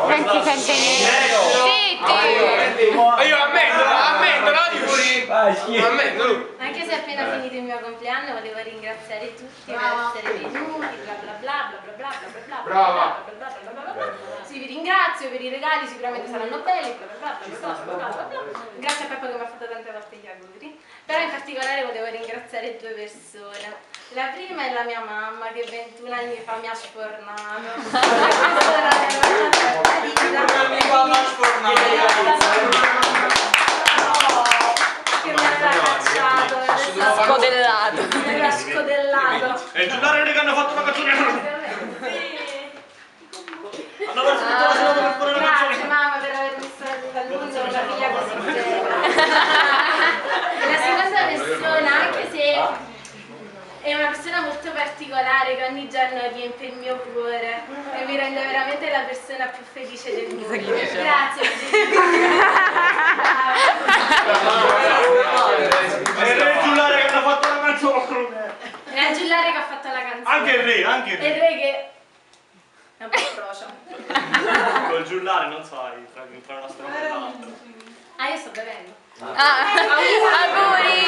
Non si sente niente. Io ammendo. Anche se è appena finito il mio compleanno, volevo ringraziare tutti per essere venuti, bla bla bla bla bla bla bla bla Brava. bla bla bla bla bla. Sì, vi ringrazio per i regali, sicuramente saranno belli, bla bla bla bla bla bla bla bla. Grazie a Peppa che mi ha fatto tante volte gli auguri. Però in particolare volevo ringraziare due persone. La prima è la mia mamma che 21 anni fa mi ha sfornato. Che mi aveva cacciato, Scodellato. mi aveva scodellato. E il giornale che hanno fatto una canzone. Grazie mamma per aver messo al mondo una figlia così bella. La seconda persona, anche se è una persona molto particolare che ogni giorno riempie il mio cuore e mi rende veramente la persona più felice del mondo. Grazie. E il giullare che hanno fatto la canzone. E a Giullare che ha fatto la canzone. Anche il re, anche il E il re. re che è un po' frocio. Col giullare non sai tra una strofa e l'altra. Ah, io sto bevendo. Auguri.